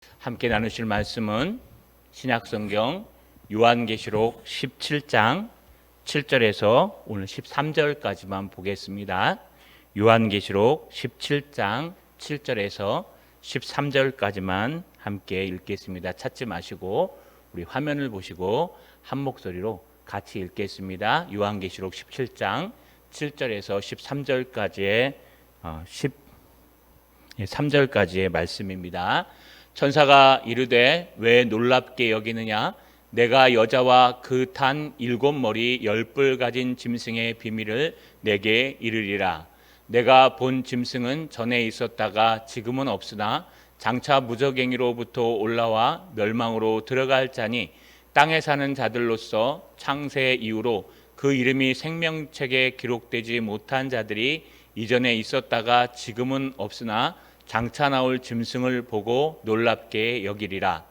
함께 나누실 말씀은 신약성경 요한계시록 17장 7절에서 오늘 13절까지만 보겠습니다. 요한계시록 17장 7절에서 13절까지만 함께 읽겠습니다. 찾지 마시고 우리 화면을 보시고 한 목소리로 같이 읽겠습니다. 요한계시록 17장 7절에서 13절까지의 13절까지의 말씀입니다. 천사가 이르되 왜 놀랍게 여기느냐? 내가 여자와 그 탄 7머리 10뿔 가진 짐승의 비밀을 내게 이르리라. 내가 본 짐승은 전에 있었다가 지금은 없으나 장차 무저갱이로부터 올라와 멸망으로 들어갈 자니 땅에 사는 자들로서 창세 이후로 그 이름이 생명책에 기록되지 못한 자들이 이전에 있었다가 지금은 없으나 장차 나올 짐승을 보고 놀랍게 여기리라.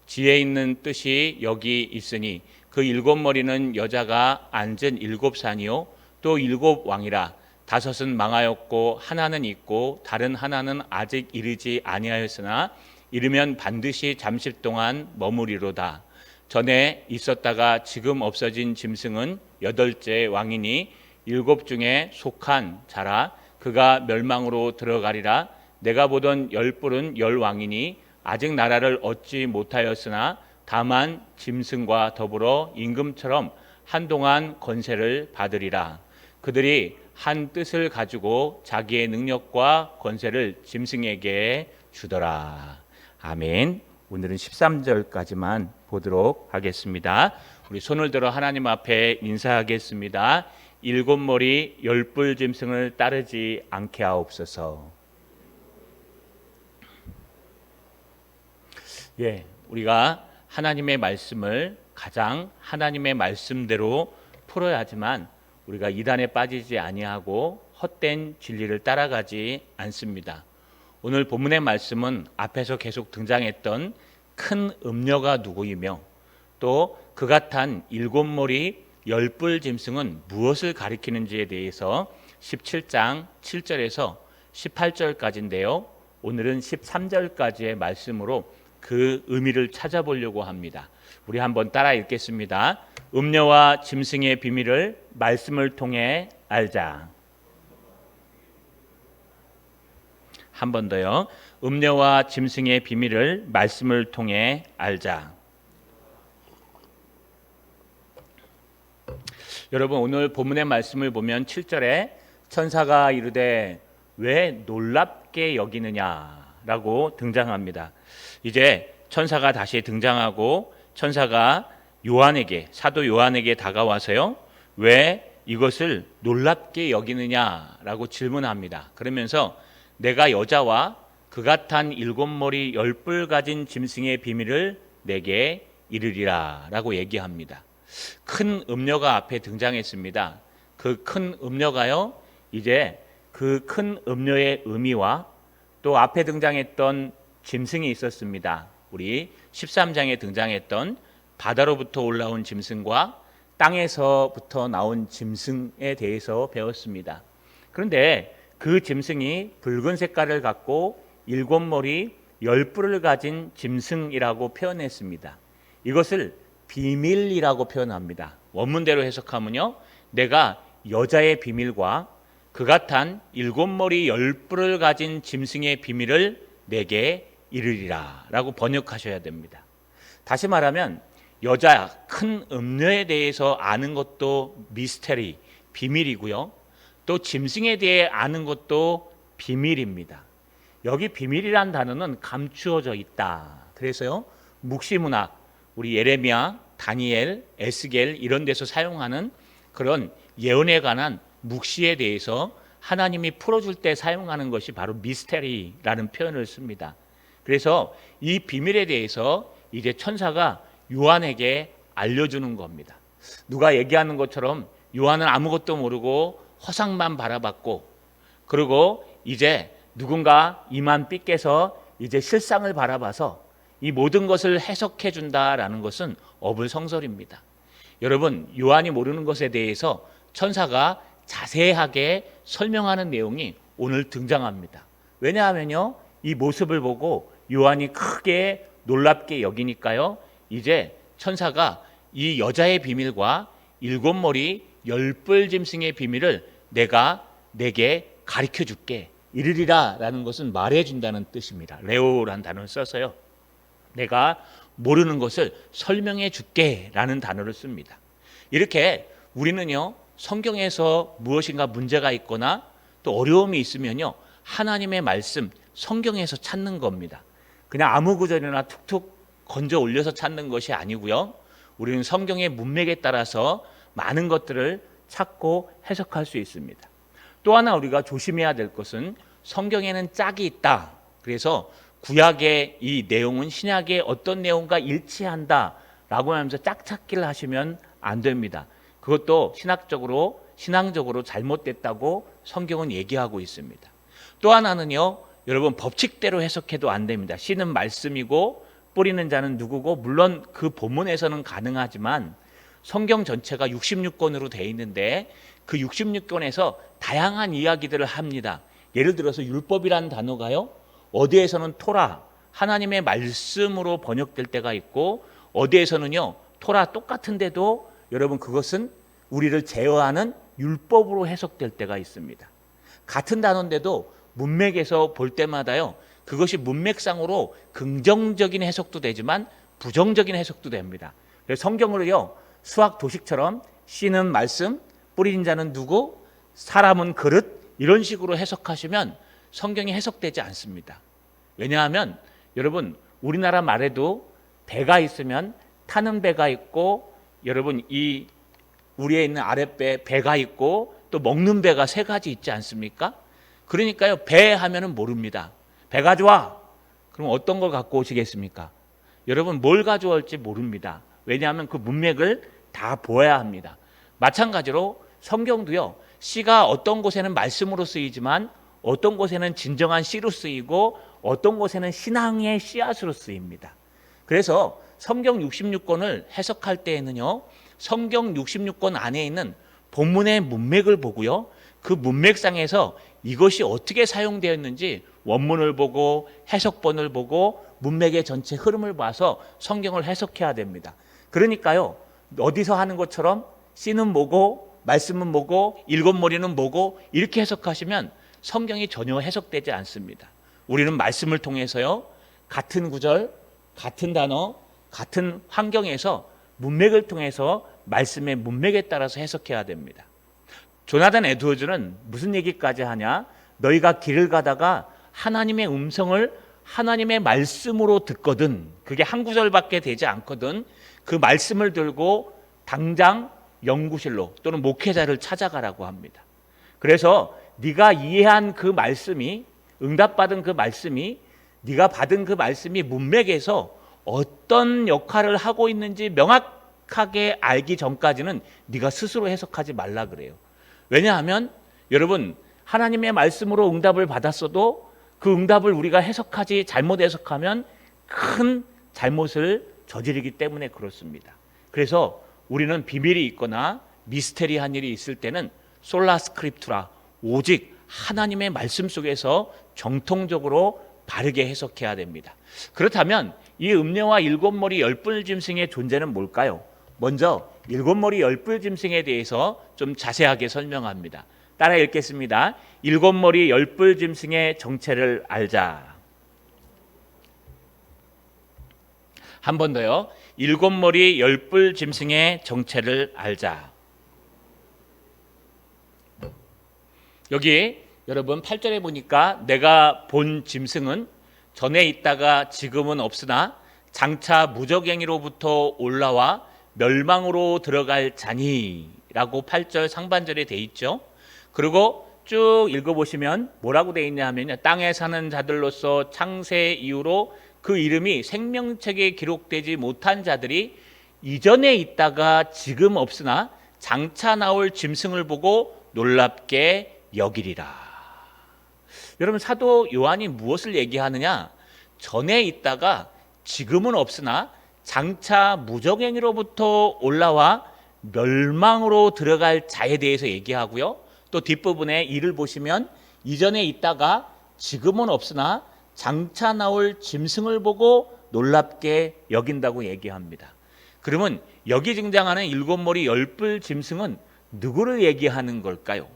지혜 있는 뜻이 여기 있으니 그 7머리는 여자가 앉은 7산이요 또 7왕이라. 5은 망하였고 하나는 있고 다른 하나는 아직 이르지 아니하였으나 이르면 반드시 잠시 동안 머무리로다. 전에 있었다가 지금 없어진 짐승은 8째 왕이니 7 중에 속한 자라. 그가 멸망으로 들어가리라. 내가 보던 10뿔은 10왕이니 아직 나라를 얻지 못하였으나 다만 짐승과 더불어 임금처럼 한동안 권세를 받으리라. 그들이 한 뜻을 가지고 자기의 능력과 권세를 짐승에게 주더라. 아멘. 오늘은 13절까지만 보도록 하겠습니다. 우리 손을 들어 하나님 앞에 인사하겠습니다. 7머리 10뿔 짐승을 따르지 않게 하옵소서. 우리가 하나님의 말씀을 가장 하나님의 말씀대로 풀어야지만 우리가 이단에 빠지지 아니하고 헛된 진리를 따라가지 않습니다. 오늘 본문의 말씀은 앞에서 계속 등장했던 큰 음녀가 누구이며 또 그가 탄 7머리 10뿔 짐승은 무엇을 가리키는지에 대해서 17장 7절에서 18절까지인데요. 오늘은 13절까지의 말씀으로 그 의미를 찾아보려고 합니다. 우리 한번 따라 읽겠습니다. 음녀와 짐승의 비밀을 말씀을 통해 알자. 한 번 더요. 음녀와 짐승의 비밀을 말씀을 통해 알자. 여러분, 오늘 본문의 말씀을 보면 7절에 천사가 이르되 왜 놀랍게 여기느냐라고 등장합니다. 이제 천사가 다시 등장하고 천사가 요한에게, 사도 요한에게 다가와서요, 왜 이것을 놀랍게 여기느냐라고 질문합니다. 그러면서 내가 여자와 그가 탄 7머리 10뿔 가진 짐승의 비밀을 내게 이르리라 라고 얘기합니다. 큰 음녀가 앞에 등장했습니다. 그 큰 음녀가요, 이제 그 큰 음녀의 의미와 또 앞에 등장했던 짐승이 있었습니다. 우리 13장에 등장했던 바다로부터 올라온 짐승과 땅에서부터 나온 짐승에 대해서 배웠습니다. 그런데 그 짐승이 붉은 색깔을 갖고 7머리 10뿔을 가진 짐승이라고 표현했습니다. 이것을 비밀이라고 표현합니다. 원문대로 해석하면요, 내가 여자의 비밀과 그가 탄 7머리 10뿔을 가진 짐승의 비밀을 내게 이르리라 라고 번역하셔야 됩니다. 다시 말하면 여자 큰 음녀에 대해서 아는 것도 미스테리, 비밀이고요. 또 짐승에 대해 아는 것도 비밀입니다. 여기 비밀이란 단어는 감추어져 있다. 그래서요, 묵시문학, 우리 예레미야, 다니엘, 에스겔 이런 데서 사용하는 그런 예언에 관한 묵시에 대해서 하나님이 풀어줄 때 사용하는 것이 바로 미스테리라는 표현을 씁니다. 그래서 이 비밀에 대해서 이제 천사가 요한에게 알려주는 겁니다. 누가 얘기하는 것처럼 요한은 아무것도 모르고 허상만 바라봤고, 그리고 이제 누군가 이만 삐께서 이제 실상을 바라봐서 이 모든 것을 해석해 준다라는 것은 어불성설입니다. 여러분, 요한이 모르는 것에 대해서 천사가 자세하게 설명하는 내용이 오늘 등장합니다. 왜냐하면요, 이 모습을 보고 요한이 크게 놀랍게 여기니까요. 이제 천사가 이 여자의 비밀과 일곱 머리 열뿔 짐승의 비밀을 내가 내게 가르쳐 줄게. 이르리라 라는 것은 말해 준다는 뜻입니다. 레오라는 단어를 써서요. 내가 모르는 것을 설명해 줄게 라는 단어를 씁니다. 이렇게 우리는요, 성경에서 무엇인가 문제가 있거나 또 어려움이 있으면요, 하나님의 말씀, 성경에서 찾는 겁니다. 그냥 아무 구절이나 툭툭 건져 올려서 찾는 것이 아니고요. 우리는 성경의 문맥에 따라서 많은 것들을 찾고 해석할 수 있습니다. 또 하나 우리가 조심해야 될 것은 성경에는 짝이 있다. 그래서 구약의 이 내용은 신약의 어떤 내용과 일치한다 라고 하면서 짝찾기를 하시면 안 됩니다. 그것도 신앙적으로 잘못됐다고 성경은 얘기하고 있습니다. 또 하나는요, 여러분 법칙대로 해석해도 안 됩니다. 씨는 말씀이고 뿌리는 자는 누구고, 물론 그 본문에서는 가능하지만 성경 전체가 66권으로 되어 있는데 그 66권에서 다양한 이야기들을 합니다. 예를 들어서 율법이라는 단어가요, 어디에서는 토라, 하나님의 말씀으로 번역될 때가 있고, 어디에서는요 토라 똑같은데도 여러분 그것은 우리를 제어하는 율법으로 해석될 때가 있습니다. 같은 단어인데도 문맥에서 볼 때마다요, 그것이 문맥상으로 긍정적인 해석도 되지만 부정적인 해석도 됩니다. 그래서 성경을요, 수학 도식처럼 씨는 말씀, 뿌린 자는 누구, 사람은 그릇, 이런 식으로 해석하시면 성경이 해석되지 않습니다. 왜냐하면 여러분 우리나라 말에도 배가 있으면 타는 배가 있고, 여러분 이 우리에 있는 아랫배 배가 있고 또 먹는 배가 세 가지 있지 않습니까? 그러니까요, 배 하면은 모릅니다. 배 가져와. 그럼 어떤 걸 갖고 오시겠습니까? 여러분 뭘 가져올지 모릅니다. 왜냐하면 그 문맥을 다 보아야 합니다. 마찬가지로 성경도요, 씨가 어떤 곳에는 말씀으로 쓰이지만 어떤 곳에는 진정한 씨로 쓰이고 어떤 곳에는 신앙의 씨앗으로 쓰입니다. 그래서 성경 66권을 해석할 때에는요, 성경 66권 안에 있는 본문의 문맥을 보고요, 그 문맥상에서 이것이 어떻게 사용되었는지 원문을 보고 해석본을 보고 문맥의 전체 흐름을 봐서 성경을 해석해야 됩니다. 그러니까요, 어디서 하는 것처럼 씨는 뭐고 말씀은 뭐고 일곱 머리는 뭐고 이렇게 해석하시면 성경이 전혀 해석되지 않습니다. 우리는 말씀을 통해서요, 같은 구절, 같은 단어, 같은 환경에서 문맥을 통해서 말씀의 문맥에 따라서 해석해야 됩니다. 조나단 에드워즈는 무슨 얘기까지 하냐? 너희가 길을 가다가 하나님의 음성을 하나님의 말씀으로 듣거든, 그게 한 구절밖에 되지 않거든, 그 말씀을 들고 당장 연구실로 또는 목회자를 찾아가라고 합니다. 그래서 네가 이해한 그 말씀이, 응답받은 그 말씀이, 네가 받은 그 말씀이 문맥에서 어떤 역할을 하고 있는지 명확하게 알기 전까지는 네가 스스로 해석하지 말라 그래요. 왜냐하면 여러분 하나님의 말씀으로 응답을 받았어도 그 응답을 우리가 해석하지 잘못 해석하면 큰 잘못을 저지르기 때문에 그렇습니다. 그래서 우리는 비밀이 있거나 미스테리한 일이 있을 때는 솔라 스크립투라, 오직 하나님의 말씀 속에서 정통적으로 바르게 해석해야 됩니다. 그렇다면 이 음녀와 일곱 머리 열뿔 짐승의 존재는 뭘까요? 먼저 일곱 머리 열뿔 짐승에 대해서 좀 자세하게 설명합니다. 따라 읽겠습니다. 일곱 머리 열뿔 짐승의 정체를 알자. 한 번 더요. 일곱 머리 열뿔 짐승의 정체를 알자. 여기 여러분 8절에 보니까 내가 본 짐승은 전에 있다가 지금은 없으나 장차 무적행위로부터 올라와 멸망으로 들어갈 자니라고 8절 상반절에 돼 있죠. 그리고 쭉 읽어보시면 뭐라고 돼 있냐 하면요, 땅에 사는 자들로서 창세 이후로 그 이름이 생명책에 기록되지 못한 자들이 이전에 있다가 지금 없으나 장차 나올 짐승을 보고 놀랍게 여기리라. 여러분 사도 요한이 무엇을 얘기하느냐? 전에 있다가 지금은 없으나 장차 무적행위로부터 올라와 멸망으로 들어갈 자에 대해서 얘기하고요. 또 뒷부분에 이를 보시면 이전에 있다가 지금은 없으나 장차 나올 짐승을 보고 놀랍게 여긴다고 얘기합니다. 그러면 여기 등장하는 7머리 10뿔 짐승은 누구를 얘기하는 걸까요?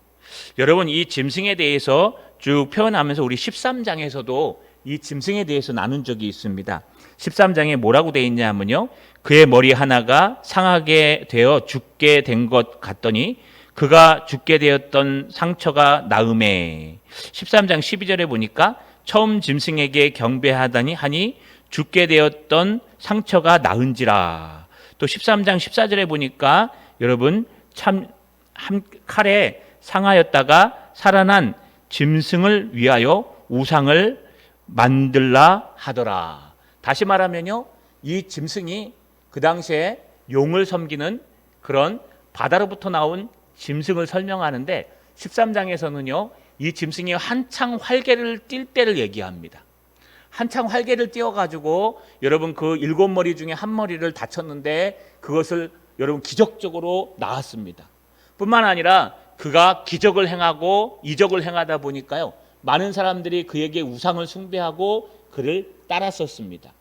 여러분, 이 짐승에 대해서 쭉 표현하면서 우리 13장에서도 이 짐승에 대해서 나눈 적이 있습니다. 13장에 뭐라고 되어 있냐 하면요, 그의 머리 하나가 상하게 되어 죽게 된 것 같더니 그가 죽게 되었던 상처가 나음에. 13장 12절에 보니까 처음 짐승에게 경배하다니 하니 죽게 되었던 상처가 나은지라. 또 13장 14절에 보니까 여러분, 참 한 칼에 상하였다가 살아난 짐승을 위하여 우상을 만들라 하더라. 다시 말하면요, 이 짐승이 그 당시에 용을 섬기는 그런 바다로부터 나온 짐승을 설명하는데 13장에서는요, 이 짐승이 한창 활개를 띨 때를 얘기합니다. 한창 활개를 띄워가지고 여러분 그 7머리 중에 한 머리를 다쳤는데 그것을 여러분 기적적으로 나았습니다. 뿐만 아니라 그가 기적을 행하고 이적을 행하다 보니까요, 많은 사람들이 그에게 우상을 숭배하고 그를 따랐었습니다.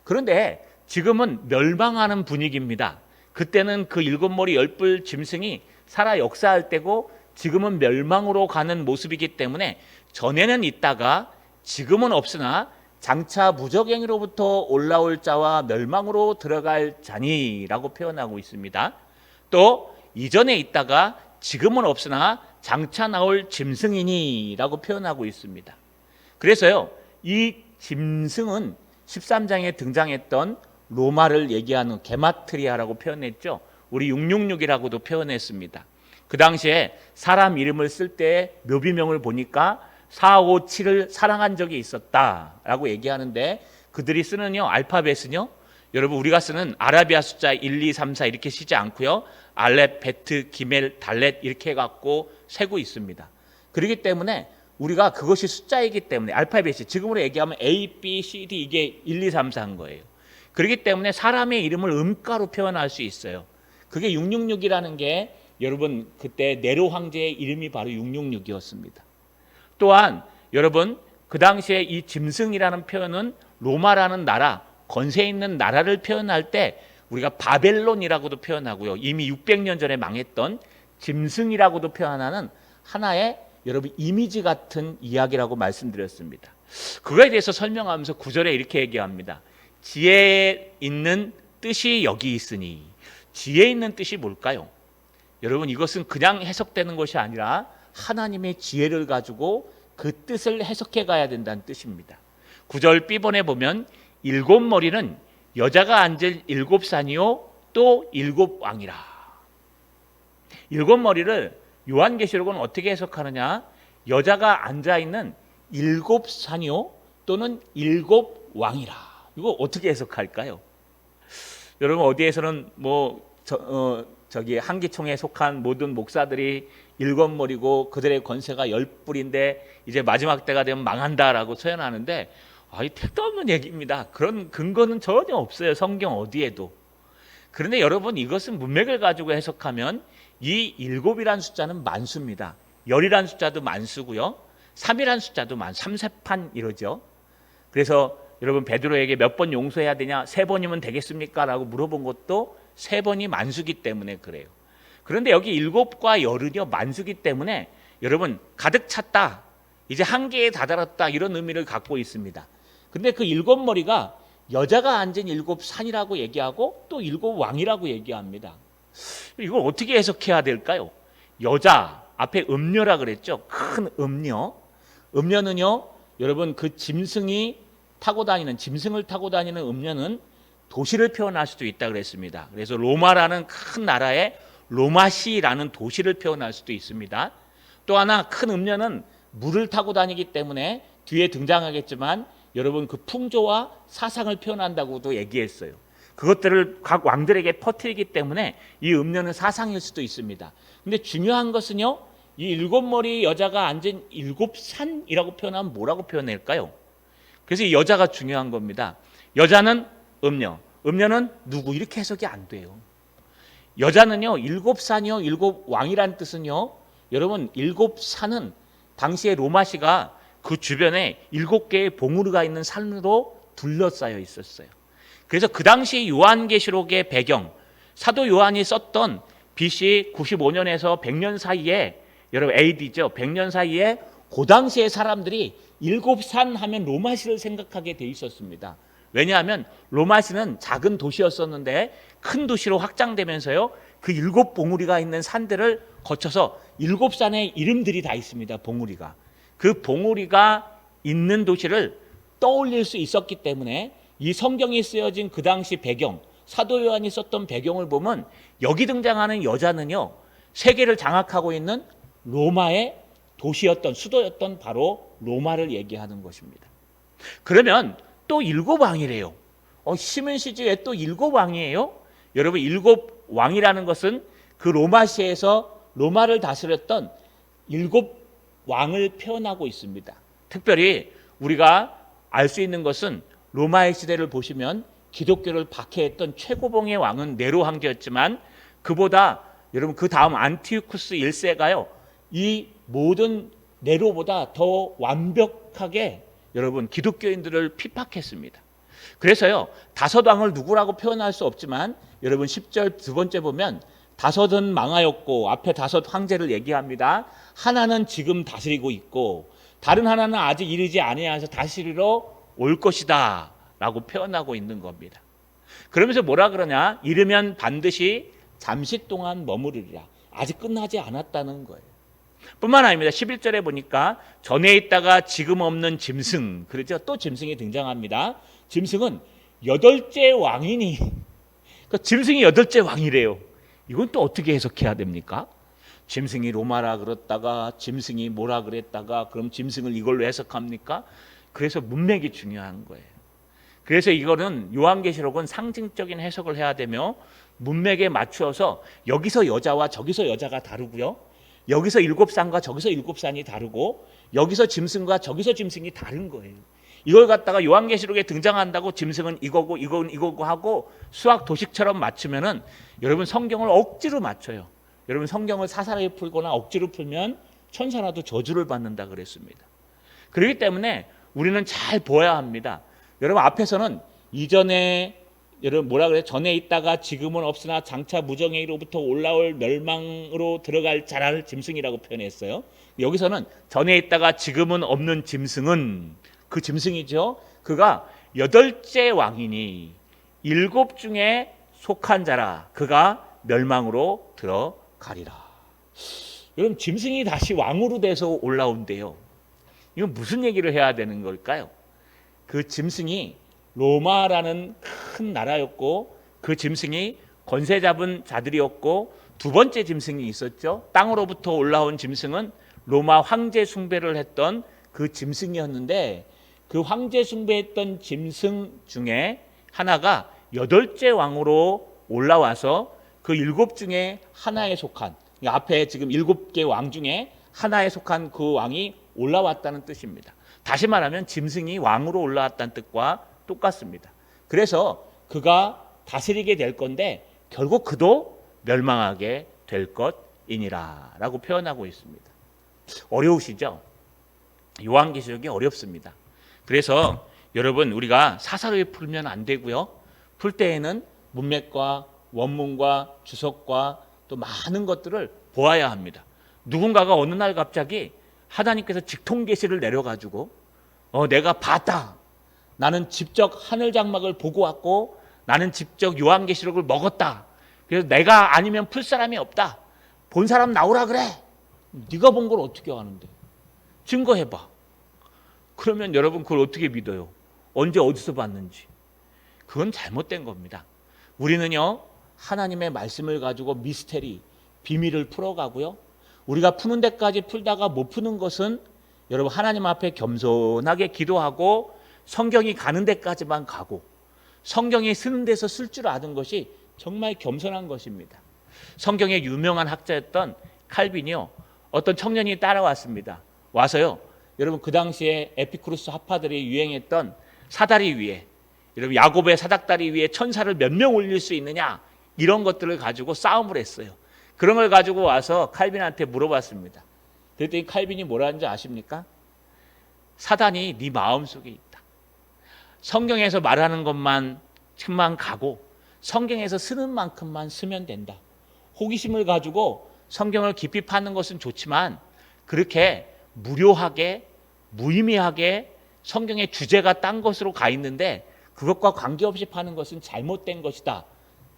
그런데 지금은 멸망하는 분위기입니다. 그때는 그 7머리 10뿔 짐승이 살아 역사할 때고 지금은 멸망으로 가는 모습이기 때문에 전에는 있다가 지금은 없으나 장차 무적행위로부터 올라올 자와 멸망으로 들어갈 자니라고 표현하고 있습니다. 또 이전에 있다가 지금은 없으나 장차 나올 짐승이니라고 표현하고 있습니다. 그래서요, 이 짐승은 13장에 등장했던 로마를 얘기하는 게마트리아라고 표현했죠. 우리 666이라고도 표현했습니다. 그 당시에 사람 이름을 쓸 때 묘비명을 보니까 457을 사랑한 적이 있었다라고 얘기하는데, 그들이 쓰는요 알파벳은요, 여러분 우리가 쓰는 아라비아 숫자 1, 2, 3, 4 이렇게 쓰지 않고요, 알렙, 베트, 기멜, 달렛 이렇게 해갖고 세고 있습니다. 그렇기 때문에 우리가 그것이 숫자이기 때문에 알파벳이 지금으로 얘기하면 A, B, C, D 이게 1, 2, 3, 4인 거예요. 그렇기 때문에 사람의 이름을 음가로 표현할 수 있어요. 그게 666이라는 게 여러분 그때 네로 황제의 이름이 바로 666이었습니다. 또한 여러분 그 당시에 이 짐승이라는 표현은 로마라는 나라, 권세 있는 나라를 표현할 때 우리가 바벨론이라고도 표현하고요, 이미 600년 전에 망했던 짐승이라고도 표현하는 하나의 여러분 이미지 같은 이야기라고 말씀드렸습니다. 그거에 대해서 설명하면서 9절에 이렇게 얘기합니다. 지혜에 있는 뜻이 여기 있으니. 지혜에 있는 뜻이 뭘까요? 여러분 이것은 그냥 해석되는 것이 아니라 하나님의 지혜를 가지고 그 뜻을 해석해 가야 된다는 뜻입니다. 9절 B번에 보면 7머리는 여자가 앉을 7산이요 또 7왕이라. 7머리를 요한계시록은 어떻게 해석하느냐, 여자가 앉아있는 7산이요 또는 7왕이라. 이거 어떻게 해석할까요? 여러분 어디에서는 저기 한기총에 속한 모든 목사들이 7머리고 그들의 권세가 10뿔인데 이제 마지막 때가 되면 망한다라고 표현하는데, 이 택도 없는 얘기입니다. 그런 근거는 전혀 없어요, 성경 어디에도. 그런데 여러분 이것은 문맥을 가지고 해석하면 이 7이란 숫자는 만수입니다. 10이란 숫자도 만수고요, 3이란 숫자도 삼세판 이러죠. 그래서 여러분 베드로에게 몇 번 용서해야 되냐, 3번이면 되겠습니까? 라고 물어본 것도 3번이 만수기 때문에 그래요. 그런데 여기 7과 10은요 만수기 때문에 여러분 가득 찼다, 이제 한계에 다다랐다, 이런 의미를 갖고 있습니다. 근데 그 7머리가 여자가 앉은 7산이라고 얘기하고 또 7왕이라고 얘기합니다. 이걸 어떻게 해석해야 될까요? 여자 앞에 음녀라 그랬죠. 큰 음녀. 음녀는요 여러분 그 짐승을 타고 다니는 음녀는 도시를 표현할 수도 있다 그랬습니다. 그래서 로마라는 큰 나라의 로마시라는 도시를 표현할 수도 있습니다. 또 하나 큰 음녀는 물을 타고 다니기 때문에 뒤에 등장하겠지만 여러분 그 풍조와 사상을 표현한다고도 얘기했어요. 그것들을 각 왕들에게 퍼뜨리기 때문에 이 음녀는 사상일 수도 있습니다. 근데 중요한 것은요, 이 7머리 여자가 앉은 7산이라고 표현하면 뭐라고 표현할까요? 그래서 이 여자가 중요한 겁니다. 여자는 음녀, 음녀는 누구, 이렇게 해석이 안 돼요. 여자는요 7산이요 7왕이라는 뜻은요, 여러분 7산은 당시에 로마시가 그 주변에 7개의 봉우리가 있는 산으로 둘러싸여 있었어요. 그래서 그 당시 요한계시록의 배경, 사도 요한이 썼던 BC 95년에서 100년 사이에, 여러분 AD죠. 100년 사이에 그 당시의 사람들이 7산 하면 로마시를 생각하게 돼 있었습니다. 왜냐하면 로마시는 작은 도시였었는데 큰 도시로 확장되면서요, 그 7봉우리가 있는 산들을 거쳐서 7산의 이름들이 다 있습니다. 봉우리가. 그 봉우리가 있는 도시를 떠올릴 수 있었기 때문에 이 성경이 쓰여진 그 당시 배경, 사도 요한이 썼던 배경을 보면 여기 등장하는 여자는요, 세계를 장악하고 있는 로마의 도시였던, 수도였던 바로 로마를 얘기하는 것입니다. 그러면 또 7왕이래요. 시몬시지 왜 또 7왕이에요? 여러분, 7왕이라는 것은 그 로마시에서 로마를 다스렸던 7왕을 표현하고 있습니다. 특별히 우리가 알 수 있는 것은 로마의 시대를 보시면 기독교를 박해했던 최고봉의 왕은 네로 황제였지만, 그보다 여러분 그 다음 안티오쿠스 1세가요, 이 모든 네로보다 더 완벽하게 여러분 기독교인들을 핍박했습니다. 그래서요, 5왕을 누구라고 표현할 수 없지만 여러분 10절 두 번째 보면 다섯은 망하였고, 앞에 5 황제를 얘기합니다. 하나는 지금 다스리고 있고 다른 하나는 아직 이르지 아니하여서 다스리러 올 것이다 라고 표현하고 있는 겁니다. 그러면서 뭐라 그러냐, 이르면 반드시 잠시 동안 머무르리라. 아직 끝나지 않았다는 거예요. 뿐만 아닙니다. 11절에 보니까 전에 있다가 지금 없는 짐승, 그렇죠? 또 짐승이 등장합니다. 짐승은 8째 왕이니, 그러니까 짐승이 8째 왕이래요. 이건 또 어떻게 해석해야 됩니까? 짐승이 로마라 그랬다가 짐승이 뭐라 그랬다가 그럼 짐승을 이걸로 해석합니까? 그래서 문맥이 중요한 거예요. 그래서 이거는 요한계시록은 상징적인 해석을 해야 되며 문맥에 맞추어서 여기서 여자와 저기서 여자가 다르고요, 여기서 7산과 저기서 7산이 다르고 여기서 짐승과 저기서 짐승이 다른 거예요. 이걸 갖다가 요한계시록에 등장한다고 짐승은 이거고 이건 이거고 하고 수학 도식처럼 맞추면은 여러분 성경을 억지로 맞춰요. 여러분 성경을 사사하게 풀거나 억지로 풀면 천사라도 저주를 받는다 그랬습니다. 그렇기 때문에 우리는 잘 보아야 합니다. 여러분 앞에서는 이전에 여러분 뭐라 그래요? 전에 있다가 지금은 없으나 장차 무정의로부터 올라올 멸망으로 들어갈 자랄 짐승이라고 표현했어요. 여기서는 전에 있다가 지금은 없는 짐승은 그 짐승이죠. 그가 8째 왕이니 7 중에 속한 자라. 그가 멸망으로 들어가리라. 여러분 짐승이 다시 왕으로 돼서 올라온대요. 이건 무슨 얘기를 해야 되는 걸까요? 그 짐승이 로마라는 큰 나라였고 그 짐승이 권세 잡은 자들이었고, 두 번째 짐승이 있었죠. 땅으로부터 올라온 짐승은 로마 황제 숭배를 했던 그 짐승이었는데, 그 황제 숭배했던 짐승 중에 하나가 8째 왕으로 올라와서 그 7 중에 하나에 속한, 앞에 지금 7개 왕 중에 하나에 속한 그 왕이 올라왔다는 뜻입니다. 다시 말하면 짐승이 왕으로 올라왔다는 뜻과 똑같습니다. 그래서 그가 다스리게 될 건데 결국 그도 멸망하게 될 것이니라 라고 표현하고 있습니다. 어려우시죠? 요한계시록이 어렵습니다. 그래서 여러분 우리가 사사로이 풀면 안 되고요, 풀 때에는 문맥과 원문과 주석과 또 많은 것들을 보아야 합니다. 누군가가 어느 날 갑자기 하나님께서 직통계시를 내려가지고 내가 봤다, 나는 직접 하늘 장막을 보고 왔고 나는 직접 요한계시록을 먹었다, 그래서 내가 아니면 풀 사람이 없다, 본 사람 나오라 그래. 네가 본 걸 어떻게 아는데? 증거해봐. 그러면 여러분 그걸 어떻게 믿어요? 언제 어디서 봤는지. 그건 잘못된 겁니다. 우리는요 하나님의 말씀을 가지고 미스테리, 비밀을 풀어가고요, 우리가 푸는 데까지 풀다가 못 푸는 것은 여러분 하나님 앞에 겸손하게 기도하고 성경이 가는 데까지만 가고 성경이 쓰는 데서 쓸 줄 아는 것이 정말 겸손한 것입니다. 성경의 유명한 학자였던 칼빈이요, 어떤 청년이 따라왔습니다. 와서요, 여러분 그 당시에 에피쿠루스 학파들이 유행했던 사다리 위에, 여러분 야곱의 사닥다리 위에 천사를 몇 명 올릴 수 있느냐, 이런 것들을 가지고 싸움을 했어요. 그런 걸 가지고 와서 칼빈한테 물어봤습니다. 그랬더니 칼빈이 뭐라는지 아십니까? 사단이 네 마음속에 있다. 성경에서 말하는 것만 가고 성경에서 쓰는 만큼만 쓰면 된다. 호기심을 가지고 성경을 깊이 파는 것은 좋지만 그렇게 무료하게 무의미하게 성경의 주제가 딴 것으로 가 있는데 그것과 관계없이 파는 것은 잘못된 것이다.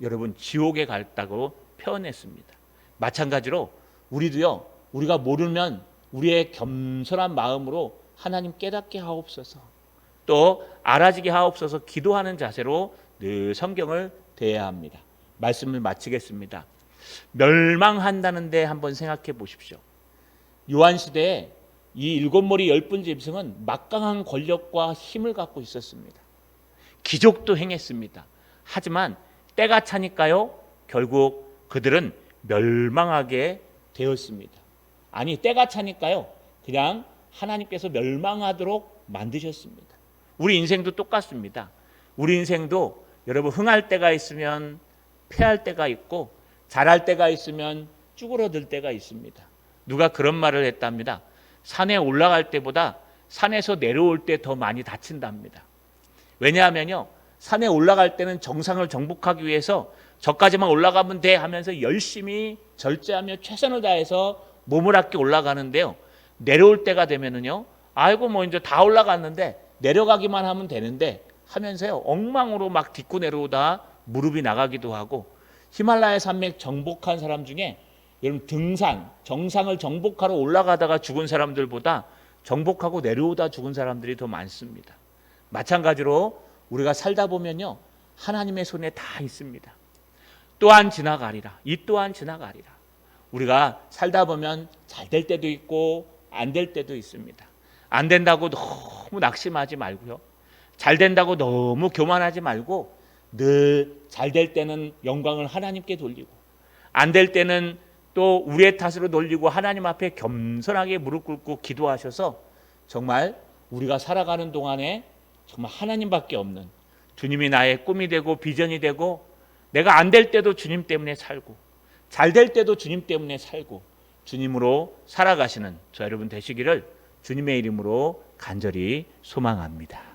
여러분 지옥에 갔다고 표현했습니다. 마찬가지로 우리도요. 우리가 모르면 우리의 겸손한 마음으로 하나님 깨닫게 하옵소서, 또 알아지게 하옵소서 기도하는 자세로 늘 성경을 대해야 합니다. 말씀을 마치겠습니다. 멸망한다는데 한번 생각해 보십시오. 요한시대에 이 일곱 머리 열분 짐승은 막강한 권력과 힘을 갖고 있었습니다. 기적도 행했습니다. 하지만 때가 차니까요. 결국 그들은 멸망하게 되었습니다. 아니 때가 차니까요. 그냥 하나님께서 멸망하도록 만드셨습니다. 우리 인생도 똑같습니다. 우리 인생도 여러분 흥할 때가 있으면 패할 때가 있고 잘할 때가 있으면 쭈그러들 때가 있습니다. 누가 그런 말을 했답니다. 산에 올라갈 때보다 산에서 내려올 때 더 많이 다친답니다. 왜냐하면요. 산에 올라갈 때는 정상을 정복하기 위해서 저까지만 올라가면 돼 하면서 열심히 절제하며 최선을 다해서 몸을 아껴 올라가는데요. 내려올 때가 되면은요. 아이고 뭐 이제 다 올라갔는데 내려가기만 하면 되는데 하면서요. 엉망으로 막 딛고 내려오다 무릎이 나가기도 하고 히말라야 산맥 정복한 사람 중에 여러분 등산 정상을 정복하러 올라가다가 죽은 사람들보다 정복하고 내려오다 죽은 사람들이 더 많습니다. 마찬가지로 우리가 살다 보면요. 하나님의 손에 다 있습니다. 또한 지나가리라. 이 또한 지나가리라. 우리가 살다 보면 잘 될 때도 있고 안 될 때도 있습니다. 안 된다고 너무 낙심하지 말고요. 잘 된다고 너무 교만하지 말고 늘 잘 될 때는 영광을 하나님께 돌리고 안 될 때는 또 우리의 탓으로 돌리고 하나님 앞에 겸손하게 무릎 꿇고 기도하셔서 정말 우리가 살아가는 동안에 정말 하나님밖에 없는 주님이 나의 꿈이 되고 비전이 되고 내가 안 될 때도 주님 때문에 살고 잘 될 때도 주님 때문에 살고 주님으로 살아가시는 저 여러분 되시기를 주님의 이름으로 간절히 소망합니다.